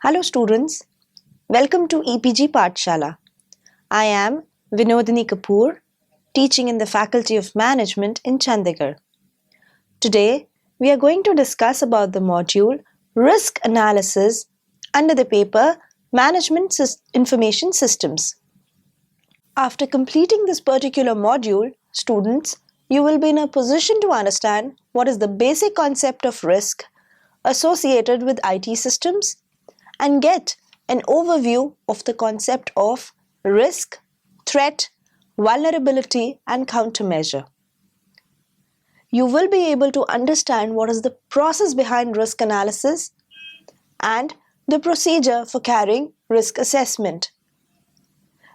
Hello students, welcome to EPG Pathshala. I am Vinodini Kapoor, teaching in the Faculty of Management in Chandigarh. Today, we are going to discuss about the module Risk Analysis under the paper Management Information Systems. After completing this particular module, students, you will be in a position to understand what is the basic concept of risk associated with IT systems and get an overview of the concept of risk, threat, vulnerability, and countermeasure. You will be able to understand what is the process behind risk analysis and the procedure for carrying risk assessment.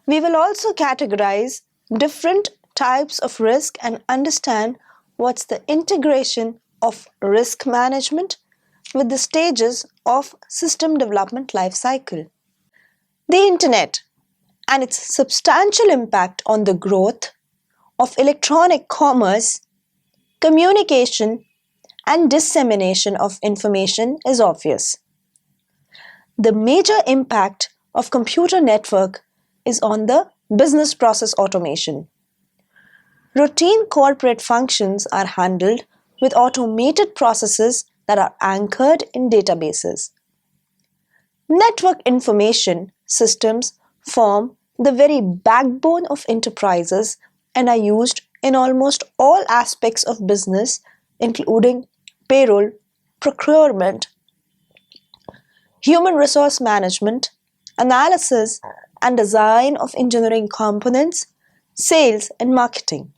We will also categorize different types of risk and understand what's the integration of risk management with the stages of system development life cycle. The Internet and its substantial impact on the growth of electronic commerce, communication, and dissemination of information is obvious. The major impact of computer network is on the business process automation. Routine corporate functions are handled with automated processes that are anchored in databases. Network information systems form the very backbone of enterprises and are used in almost all aspects of business, including payroll, procurement, human resource management, analysis and design of engineering components, sales and marketing.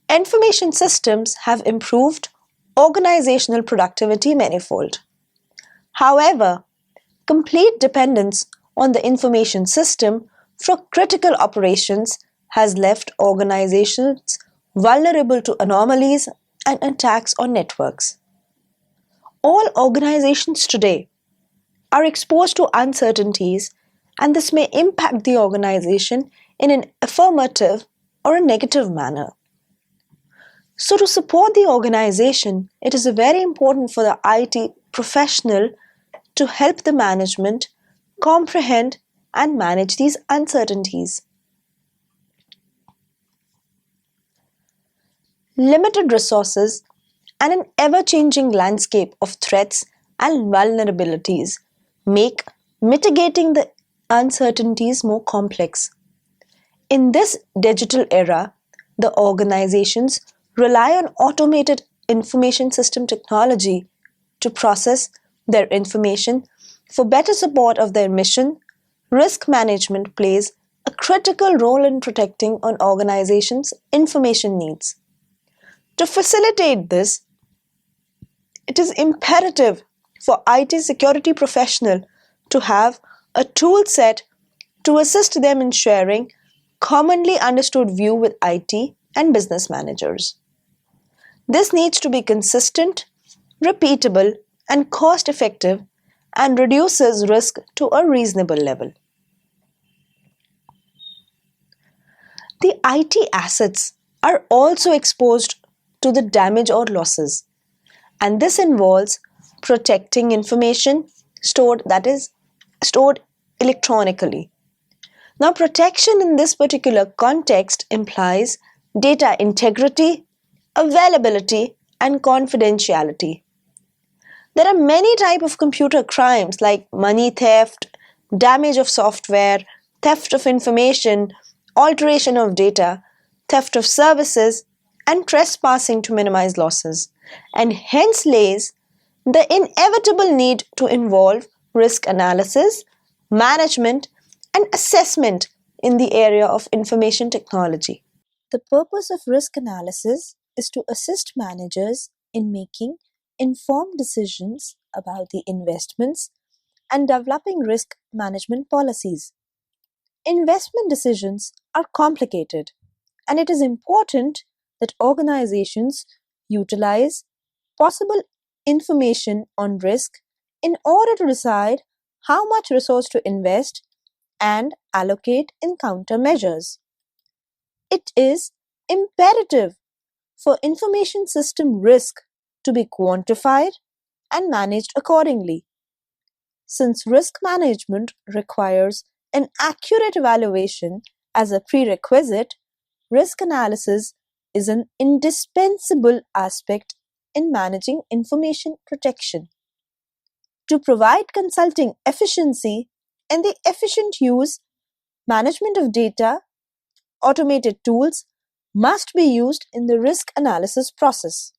Information systems have improved organizational productivity manifold. However, complete dependence on the information system for critical operations has left organizations vulnerable to anomalies and attacks on networks. All organizations today are exposed to uncertainties, and this may impact the organization in an affirmative or a negative manner. So to support the organization, it is very important for the IT professional to help the management comprehend and manage these uncertainties. Limited resources and an ever-changing landscape of threats and vulnerabilities make mitigating the uncertainties more complex. In this digital era, the organizations rely on automated information system technology to process their information. For better support of their mission, risk management plays a critical role in protecting an organization's information needs. To facilitate this, it is imperative for IT security professionals to have a tool set to assist them in sharing commonly understood view with IT and business managers. This needs to be consistent, repeatable, and cost-effective and reduces risk to a reasonable level. The IT assets are also exposed to the damage or losses, and this involves protecting information stored electronically. Now, protection in this particular context implies data integrity, availability, and confidentiality. There are many types of computer crimes like money theft, damage of software, theft of information, alteration of data, theft of services, and trespassing to minimize losses, and hence lays the inevitable need to involve risk analysis, management, and assessment in the area of information technology. The purpose of risk analysis is to assist managers in making informed decisions about the investments and developing risk management policies. Investment decisions are complicated, and it is important that organizations utilize possible information on risk in order to decide how much resource to invest and allocate in countermeasures. It is imperative for information system risk to be quantified and managed accordingly. Since risk management requires an accurate evaluation as a prerequisite, risk analysis is an indispensable aspect in managing information protection. To provide consulting efficiency and the efficient use, management of data, automated tools must be used in the risk analysis process.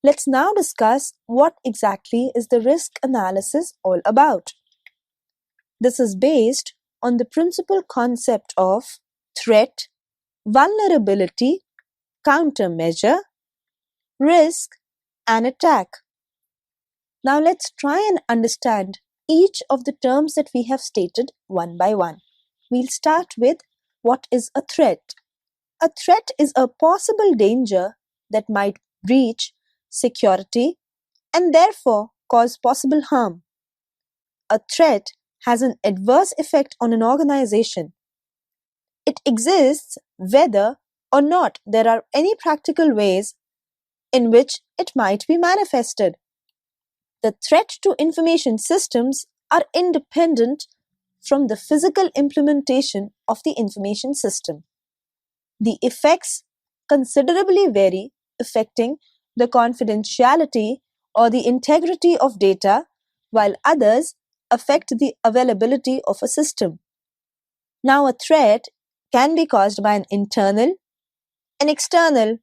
Let's now discuss what exactly is the risk analysis all about. This is based on the principal concept of threat, vulnerability, countermeasure, risk, and attack. Now let's try and understand each of the terms that we have stated one by one. We'll start with what is a threat. A threat is a possible danger that might breach security and therefore cause possible harm. A threat has an adverse effect on an organization. It exists whether or not there are any practical ways in which it might be manifested. The threat to information systems are independent from the physical implementation of the information system. The effects considerably vary, affecting the confidentiality or the integrity of data, while others affect the availability of a system. Now, a threat can be caused by an internal, an external,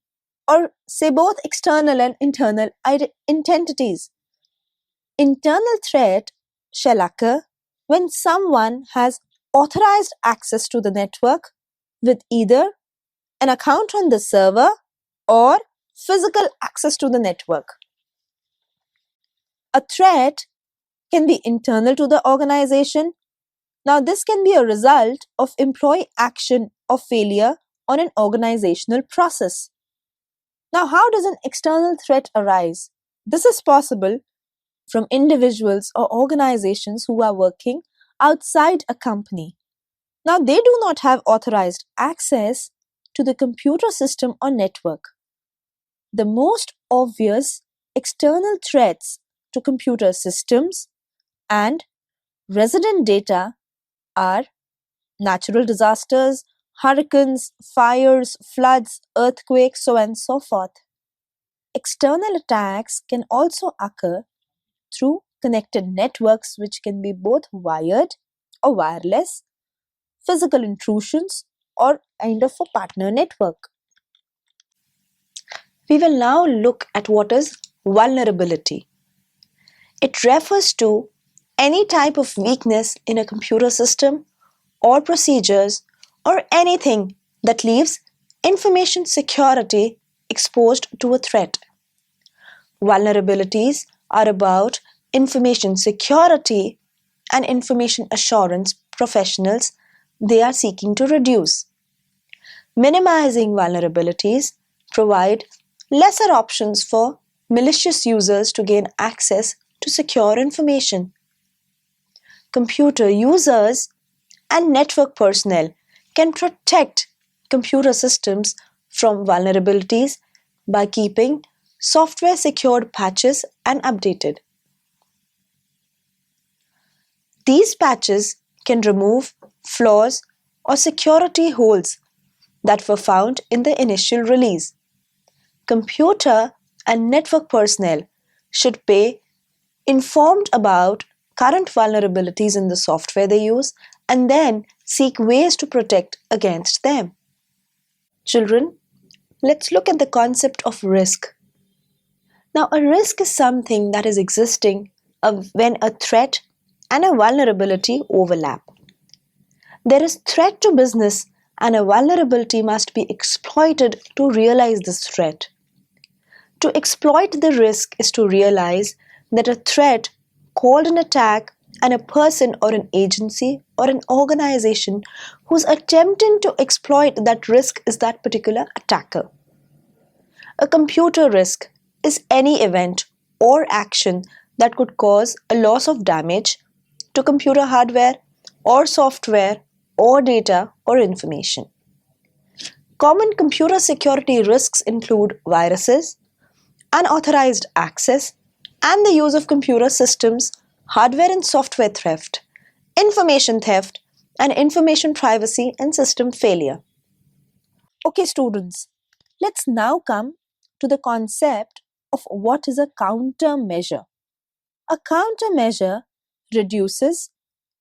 or say both external and internal entities. Internal threat shall occur when someone has authorized access to the network with either an account on the server or physical access to the network. A threat can be internal to the organization. Now, this can be a result of employee action or failure on an organizational process. Now, how does an external threat arise? This is possible from individuals or organizations who are working outside a company. Now, they do not have authorized access to the computer system or network. The most obvious external threats to computer systems and resident data are natural disasters, hurricanes, fires, floods, earthquakes, so on and so forth. External attacks can also occur through connected networks, which can be both wired or wireless, physical intrusions, or kind of a partner network. We will now look at what is vulnerability. It refers to any type of weakness in a computer system or procedures or anything that leaves information security exposed to a threat. Vulnerabilities are about information security and information assurance professionals they are seeking to reduce. Minimizing vulnerabilities provide lesser options for malicious users to gain access to secure information. Computer users and network personnel can protect computer systems from vulnerabilities by keeping software secured patches and updated. These patches can remove flaws or security holes that were found in the initial release. Computer and network personnel should be informed about current vulnerabilities in the software they use and then seek ways to protect against them. Children, let's look at the concept of risk. Now, a risk is something that is existing when a threat and a vulnerability overlap. There is threat to business and a vulnerability must be exploited to realize this threat. To exploit the risk is to realize that a threat called an attack and a person or an agency or an organization who's attempting to exploit that risk is that particular attacker. A computer risk is any event or action that could cause a loss of damage to computer hardware or software or data or information. Common computer security risks include viruses, unauthorized access, and the use of computer systems, hardware and software theft, and information privacy and system failure. Okay, students, let's now come to the concept of what is a countermeasure. A countermeasure reduces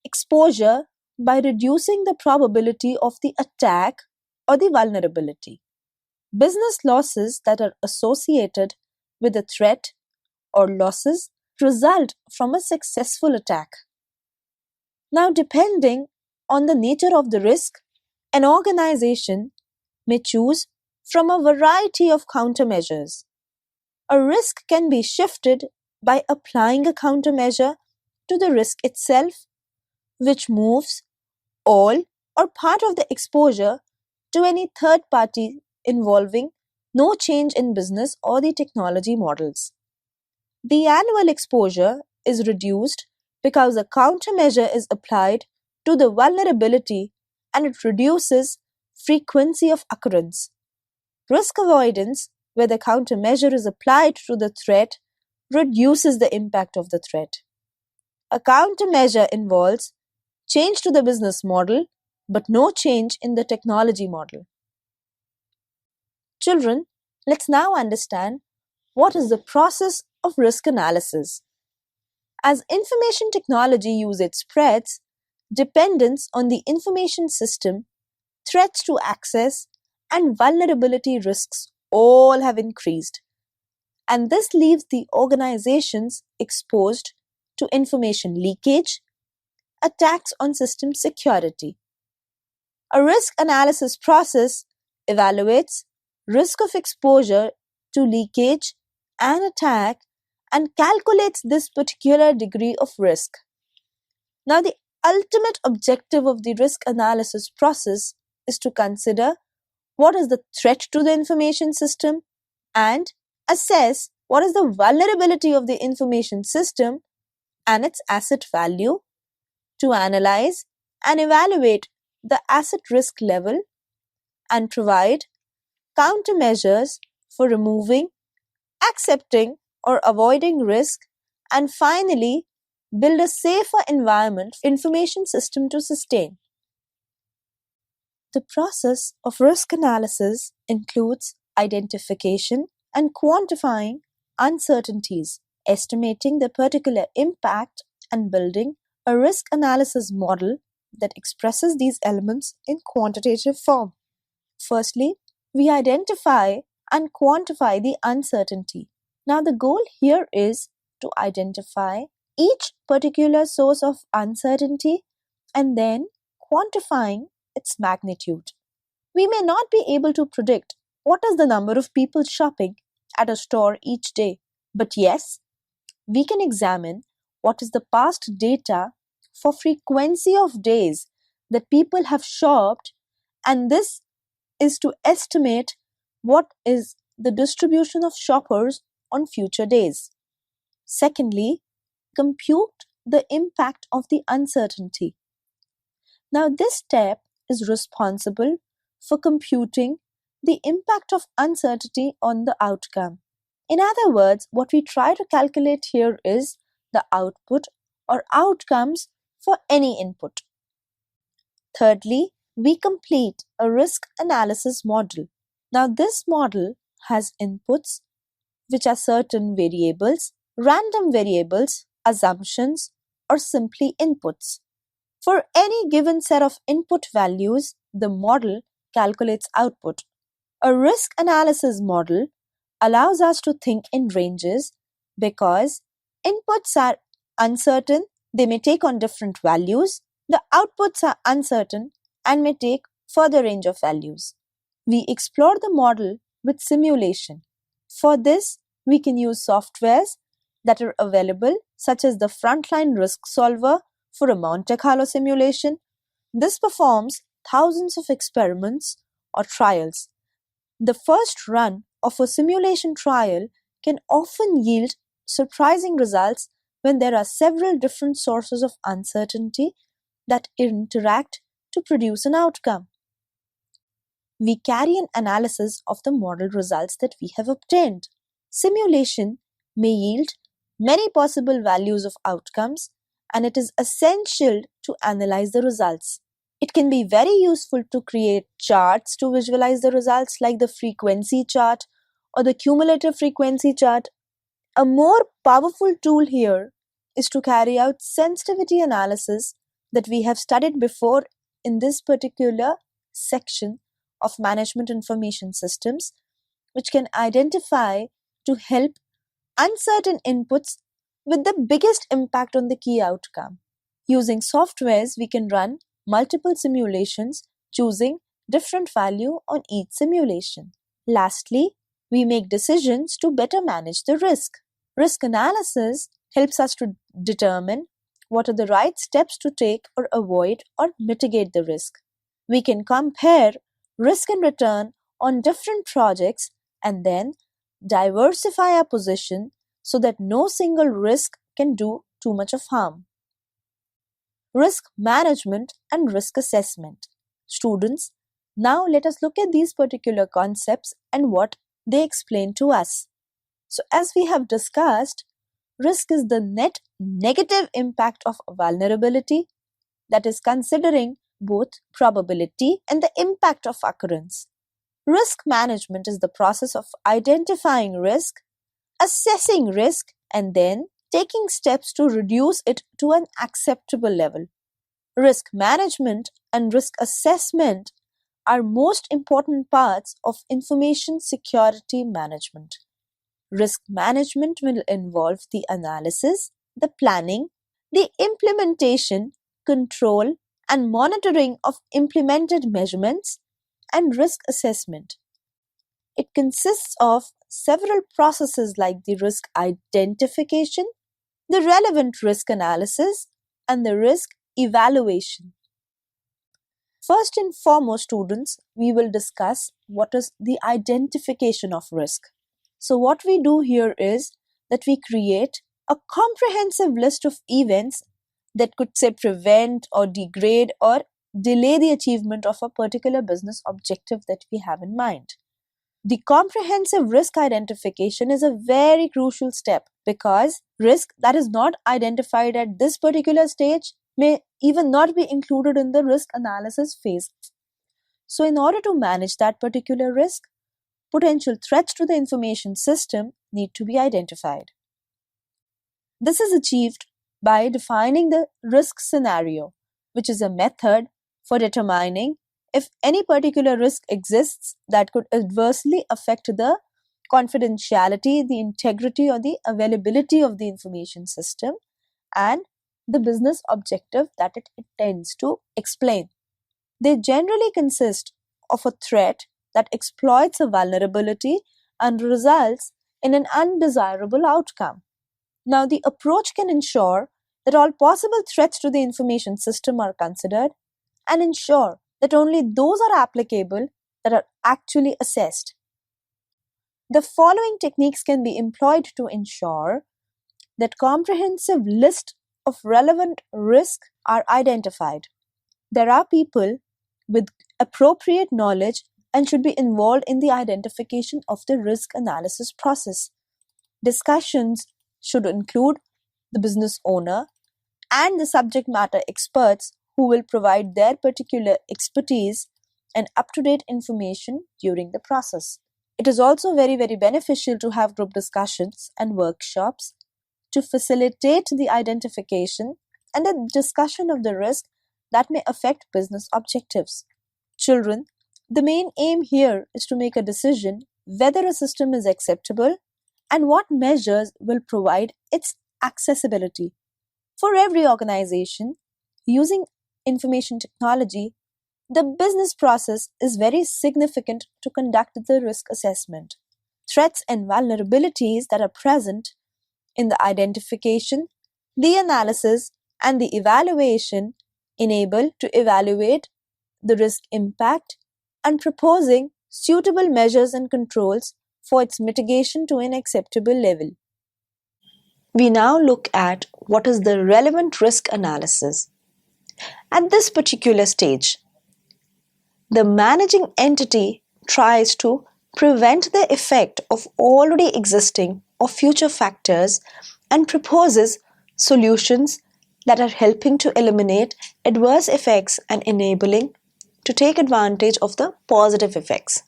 exposure by reducing the probability of the attack or the vulnerability. Business losses that are associated with a threat or losses result from a successful attack. Now, depending on the nature of the risk, an organization may choose from a variety of countermeasures. A risk can be shifted by applying a countermeasure to the risk itself, which moves all or part of the exposure to any third party involving no change in business or the technology models. The annual exposure is reduced because a countermeasure is applied to the vulnerability and it reduces frequency of occurrence. Risk avoidance, where the countermeasure is applied to the threat, reduces the impact of the threat. A countermeasure involves change to the business model, but no change in the technology model. Children, let's now understand what is the process of risk analysis. As information technology usage spreads, dependence on the information system, threats to access, and vulnerability risks all have increased. And this leaves the organizations exposed to information leakage, attacks on system security. A risk analysis process evaluates risk of exposure to leakage and attack and calculates this particular degree of risk. Now, the ultimate objective of the risk analysis process is to consider what is the threat to the information system and assess what is the vulnerability of the information system and its asset value, to analyze and evaluate the asset risk level and provide countermeasures for removing, accepting, or avoiding risk, and finally, build a safer environment for information system to sustain. The process of risk analysis includes identification and quantifying uncertainties, estimating the particular impact, and building a risk analysis model that expresses these elements in quantitative form. Firstly, we identify and quantify the uncertainty. Now, the goal here is to identify each particular source of uncertainty and then quantifying its magnitude. We may not be able to predict what is the number of people shopping at a store each day, but yes, we can examine what is the past data for frequency of days that people have shopped, and this is to estimate what is the distribution of shoppers on future days. Secondly, compute the impact of the uncertainty. Now, this step is responsible for computing the impact of uncertainty on the outcome. In other words, what we try to calculate here is the output or outcomes for any input. Thirdly, we complete a risk analysis model. Now, this model has inputs which are certain variables, random variables, assumptions, or simply inputs. For any given set of input values, the model calculates output. A risk analysis model allows us to think in ranges because inputs are uncertain, they may take on different values. The outputs are uncertain and may take further range of values. We explore the model with simulation. For this, we can use softwares that are available, such as the Frontline Risk Solver for a Monte Carlo simulation. This performs thousands of experiments or trials. The first run of a simulation trial can often yield surprising results when there are several different sources of uncertainty that interact to produce an outcome. We carry an analysis of the model results that we have obtained. Simulation may yield many possible values of outcomes, and it is essential to analyze the results. It can be very useful to create charts to visualize the results, like the frequency chart or the cumulative frequency chart. A more powerful tool here is to carry out sensitivity analysis that we have studied before in this particular section of management information systems, which can identify to help uncertain inputs with the biggest impact on the key outcome. Using softwares, we can run multiple simulations, choosing different value on each simulation. Lastly, we make decisions to better manage the risk. Risk analysis helps us to determine what are the right steps to take or avoid or mitigate the risk. We can compare risk and return on different projects and then diversify our position so that no single risk can do too much of harm. Risk management and risk assessment. Students, now let us look at these particular concepts and what they explain to us. So, as we have discussed, risk is the net negative impact of vulnerability, that is, considering both probability and the impact of occurrence. Risk management is the process of identifying risk, assessing risk, and then taking steps to reduce it to an acceptable level. Risk management and risk assessment are most important parts of information security management. Risk management will involve the analysis, the planning, the implementation, control, and monitoring of implemented measurements, and risk assessment. It consists of several processes like the risk identification, the relevant risk analysis, and the risk evaluation. First and foremost, students, we will discuss what is the identification of risk. So what we do here is that we create a comprehensive list of events that could say prevent or degrade or delay the achievement of a particular business objective that we have in mind. The comprehensive risk identification is a very crucial step because risk that is not identified at this particular stage may even not be included in the risk analysis phase. So in order to manage that particular risk, potential threats to the information system need to be identified. This is achieved by defining the risk scenario, which is a method for determining if any particular risk exists that could adversely affect the confidentiality, the integrity, or the availability of the information system and the business objective that it intends to explain. They generally consist of a threat that exploits a vulnerability and results in an undesirable outcome. Now, the approach can ensure that all possible threats to the information system are considered and ensure that only those are applicable that are actually assessed. The following techniques can be employed to ensure that comprehensive list of relevant risks are identified. There are people with appropriate knowledge and should be involved in the identification of the risk analysis process. Discussions should include the business owner and the subject matter experts who will provide their particular expertise and up-to-date information during the process. It is also very, very beneficial to have group discussions and workshops to facilitate the identification and the discussion of the risk that may affect business objectives. Children, the main aim here is to make a decision whether a system is acceptable and what measures will provide its accessibility. For every organization using information technology, the business process is very significant to conduct the risk assessment. Threats and vulnerabilities that are present in the identification, the analysis, and the evaluation enable to evaluate the risk impact and proposing suitable measures and controls for its mitigation to an acceptable level. We now look at what is the relevant risk analysis. At this particular stage, the managing entity tries to prevent the effect of already existing or future factors, and proposes solutions that are helping to eliminate adverse effects and enabling to take advantage of the positive effects.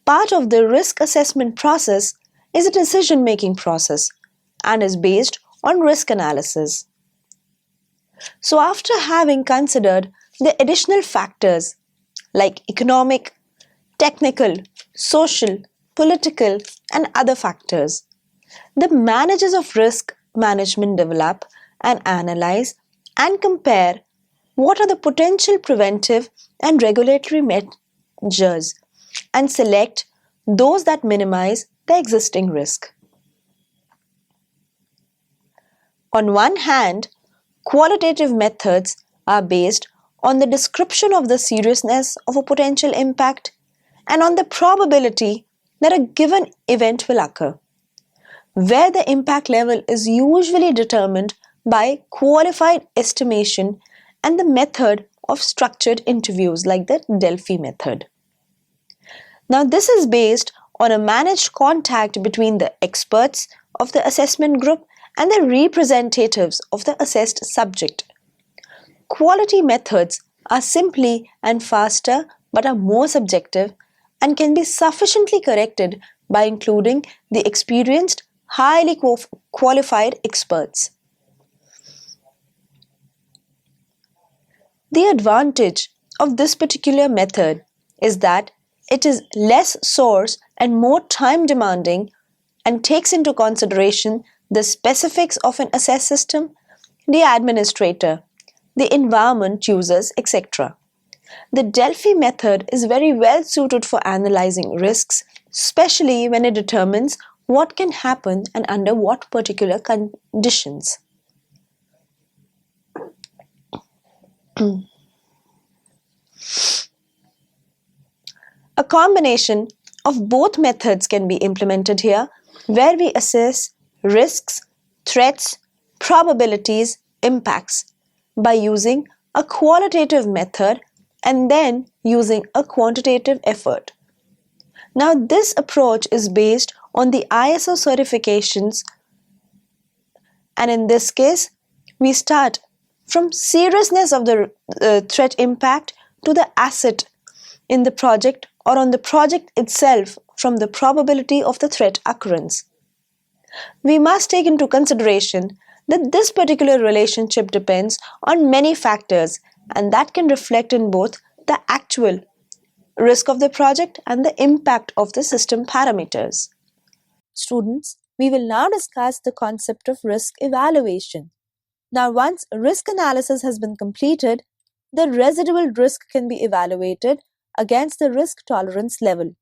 Part of the risk assessment process is a decision making process and is based on risk analysis. So, after having considered the additional factors like economic, technical, social, political, and other factors, the managers of risk management develop and analyze and compare what are the potential preventive and regulatory measures and select those that minimize the existing risk. On one hand, qualitative methods are based on the description of the seriousness of a potential impact and on the probability that a given event will occur, where the impact level is usually determined by qualified estimation and the method of structured interviews like the Delphi method. Now, this is based on a managed contact between the experts of the assessment group and the representatives of the assessed subject. Quality methods are simply and faster but are more subjective and can be sufficiently corrected by including the experienced, highly qualified experts. The advantage of this particular method is that it is less source and more time demanding and takes into consideration the specifics of an assess system, the administrator, the environment users, etc. The Delphi method is very well suited for analyzing risks, especially when it determines what can happen and under what particular conditions. A combination of both methods can be implemented here, where we assess risks, threats, probabilities, impacts by using a qualitative method and then using a quantitative effort. Now, this approach is based on the ISO certifications, and in this case, we start from seriousness of the threat impact to the asset in the project or on the project itself from the probability of the threat occurrence. We must take into consideration that this particular relationship depends on many factors and that can reflect in both the actual risk of the project and the impact of the system parameters. Students, we will now discuss the concept of risk evaluation. Now, once risk analysis has been completed, the residual risk can be evaluated against the risk tolerance level.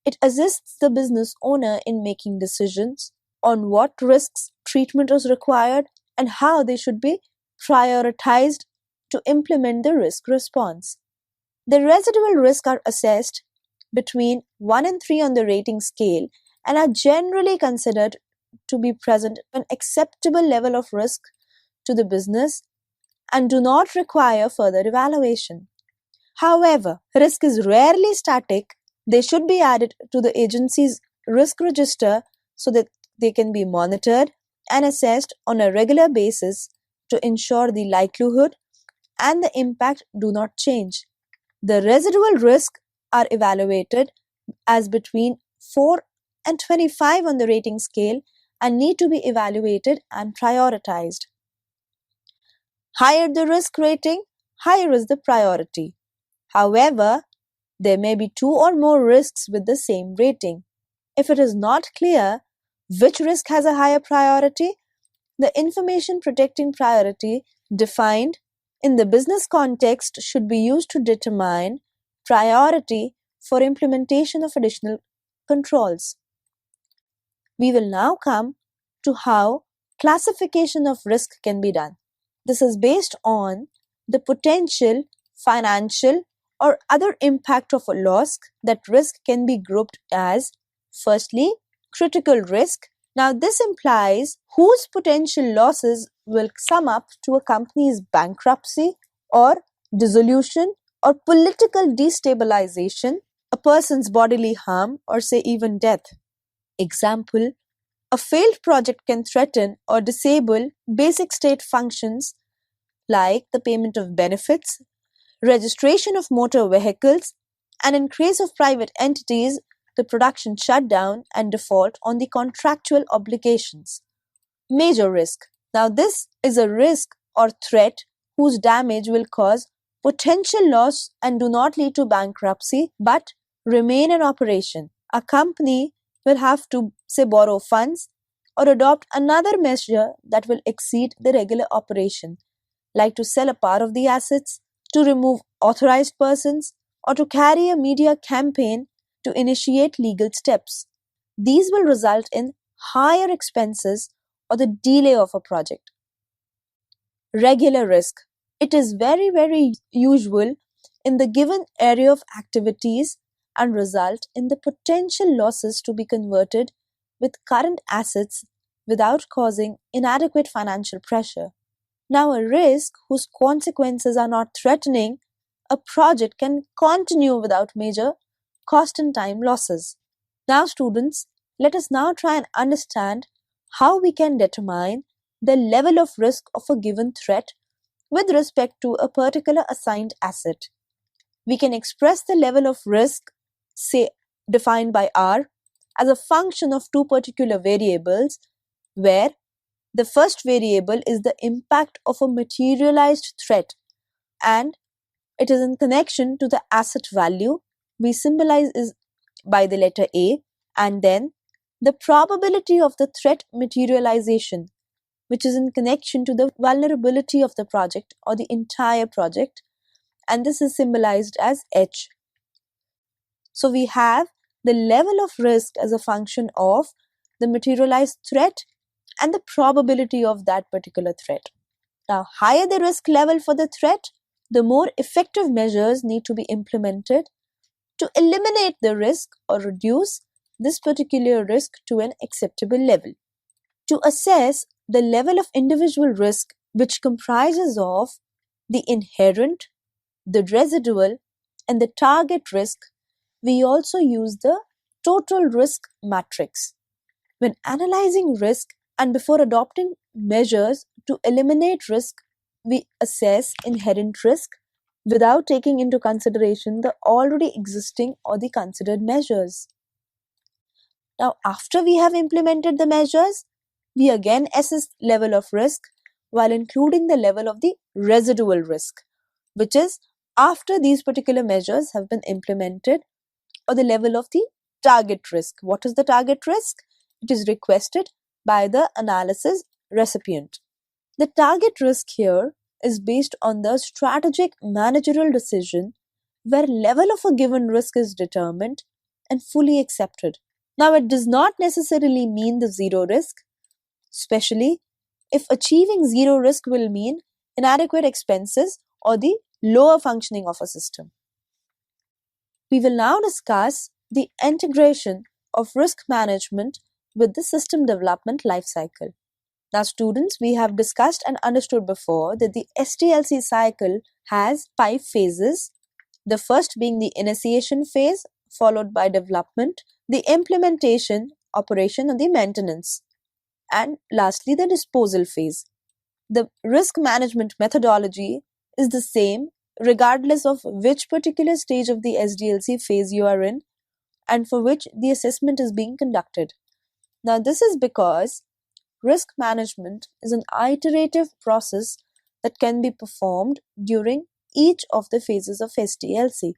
It assists the business owner in making decisions on what risks treatment is required and how they should be prioritized to implement the risk response. The residual risks are assessed between 1 and 3 on the rating scale and are generally considered to be present an acceptable level of risk to the business and do not require further evaluation. However, risk is rarely static. They should be added to the agency's risk register so that they can be monitored and assessed on a regular basis to ensure the likelihood and the impact do not change. The residual risks are evaluated as between 4 and 25 on the rating scale and need to be evaluated and prioritized. Higher the risk rating, higher is the priority. However, there may be 2 or more risks with the same rating. If it is not clear which risk has a higher priority, the information protecting priority defined in the business context should be used to determine priority for implementation of additional controls. We will now come to how classification of risk can be done. This is based on the potential financial or other impact of a loss. That risk can be grouped as, firstly, critical risk. Now, this implies whose potential losses will sum up to a company's bankruptcy or dissolution or political destabilization. a person's bodily harm, or say even death. Example, a failed project can threaten or disable basic state functions like the payment of benefits, registration of motor vehicles, and in case of private entities, the production shutdown and default on the contractual obligations. Major risk. Now, this is a risk or threat whose damage will cause potential loss and do not lead to bankruptcy but remain in operation. A company will have to, say, borrow funds or adopt another measure that will exceed the regular operation, like to sell a part of the assets, to remove authorized persons, or to carry a media campaign to initiate legal steps. These will result in higher expenses or the delay of a project. Regular risk. It is very, very usual in the given area of activities and result in the potential losses to be converted with current assets without causing inadequate financial pressure. Now, a risk whose consequences are not threatening a project can continue without major cost and time losses. Now, students, let us now try and understand how we can determine the level of risk of a given threat with respect to a particular assigned asset. We can express the level of risk, say defined by R, as a function of two particular variables, where the first variable is the impact of a materialized threat and it is in connection to the asset value. We symbolize is by the letter A, and then the probability of the threat materialization, which is in connection to the vulnerability of the project or the entire project, and this is symbolized as H. So we have the level of risk as a function of the materialized threat and the probability of that particular threat. Now, higher the risk level for the threat, the more effective measures need to be implemented to eliminate the risk or reduce this particular risk to an acceptable level. To assess the level of individual risk, which comprises of the inherent, the residual, and the target risk, we also use the total risk matrix. When analyzing risk and before adopting measures to eliminate risk, we assess inherent risk without taking into consideration the already existing or the considered measures. Now, after we have implemented the measures, we again assess level of risk while including the level of the residual risk, which is after these particular measures have been implemented, or the level of the target risk. What is the target risk? It is requested by the analysis recipient. The target risk here is based on the strategic managerial decision where level of a given risk is determined and fully accepted. Now, it does not necessarily mean the zero risk, especially if achieving zero risk will mean inadequate expenses or the lower functioning of a system. We will now discuss the integration of risk management with the system development lifecycle. Now, students, we have discussed and understood before that the SDLC cycle has 5 phases. The first being the initiation phase, followed by development, the implementation, operation, and the maintenance, and lastly, the disposal phase. The risk management methodology is the same regardless of which particular stage of the SDLC phase you are in and for which the assessment is being conducted. Now, this is because risk management is an iterative process that can be performed during each of the phases of SDLC.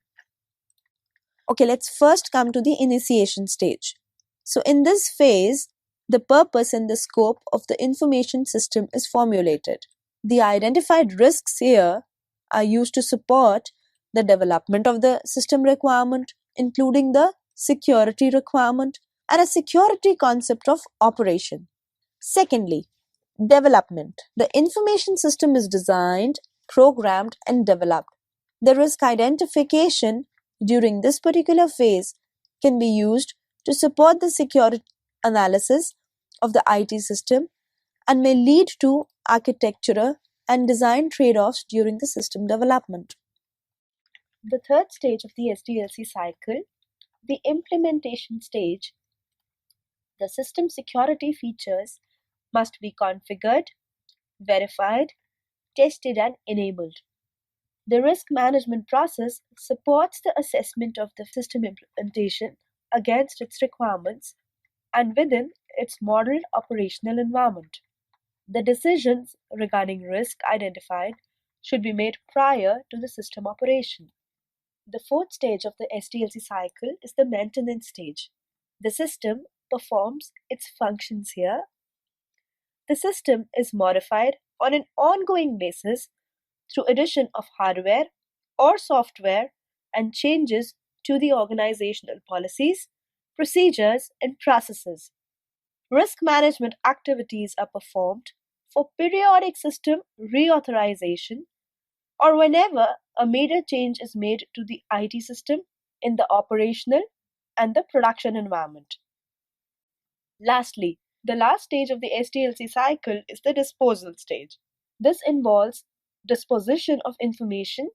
Okay, let's first come to the initiation stage. So, in this phase, the purpose and the scope of the information system is formulated. The identified risks here are used to support the development of the system requirement, including the security requirement and a security concept of operation. Secondly, development. The information system is designed, programmed, and developed. The risk identification during this particular phase can be used to support the security analysis of the IT system and may lead to architecture and design trade-offs during the system development. The third stage of the SDLC cycle The implementation stage, the system security features must be configured, verified, tested, and enabled. The risk management process supports the assessment of the system implementation against its requirements and within its modeled operational environment. The decisions regarding risk identified should be made prior to the system operation. The fourth stage of the SDLC cycle is the maintenance stage. The system performs its functions here. The system is modified on an ongoing basis through addition of hardware or software and changes to the organizational policies, procedures, and processes. Risk management activities are performed for periodic system reauthorization or whenever a major change is made to the IT system in the operational and the production environment. Lastly, the last stage of the SDLC cycle is the disposal stage. This involves disposition of information,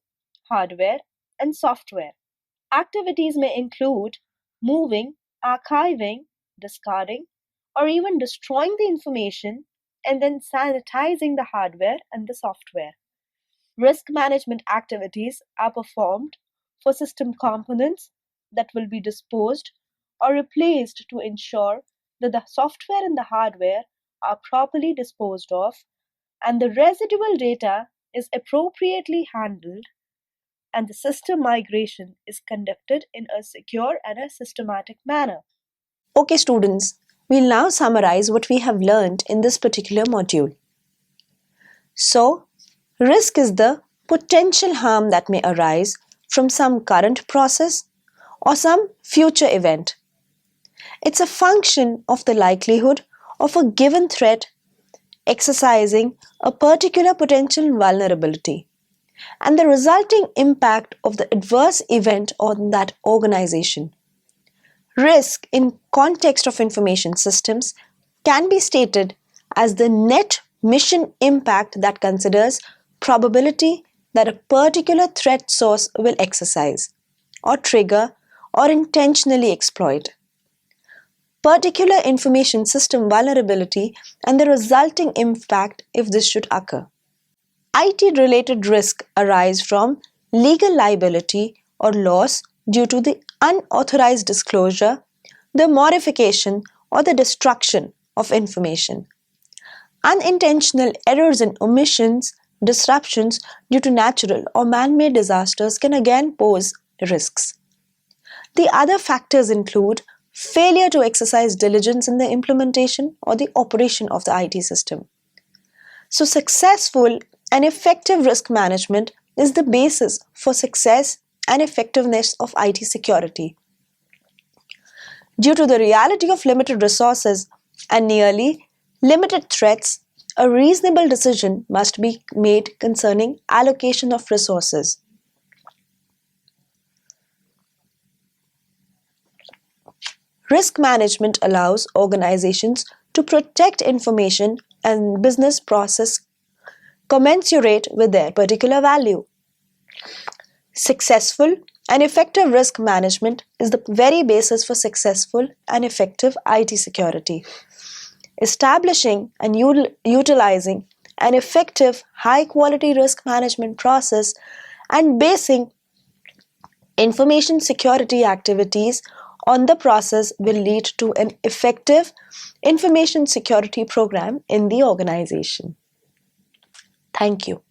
hardware, and software. Activities may include moving, archiving, discarding, or even destroying the information and then sanitizing the hardware and the software. Risk management activities are performed for system components that will be disposed or replaced to ensure that the software and the hardware are properly disposed of and the residual data is appropriately handled and the system migration is conducted in a secure and a systematic manner. Okay, students, we'll now summarize what we have learned in this particular module. So, risk is the potential harm that may arise from some current process or some future event. It's a function of the likelihood of a given threat exercising a particular potential vulnerability and the resulting impact of the adverse event on that organization. Risk in context of information systems can be stated as the net mission impact that considers probability that a particular threat source will exercise or trigger or intentionally exploit particular information system vulnerability and the resulting impact if this should occur. IT-related risk arise from legal liability or loss due to the unauthorized disclosure, the modification or the destruction of information. Unintentional errors and omissions, disruptions due to natural or man-made disasters can again pose risks. The other factors include failure to exercise diligence in the implementation or the operation of the IT system. So, successful and effective risk management is the basis for success and effectiveness of IT security. Due to the reality of limited resources and nearly limited threats, a reasonable decision must be made concerning allocation of resources. Risk management allows organizations to protect information and business process commensurate with their particular value. Successful and effective risk management is the very basis for successful and effective IT security. Establishing and utilizing an effective high-quality risk management process and basing information security activities on the process will lead to an effective information security program in the organization. Thank you.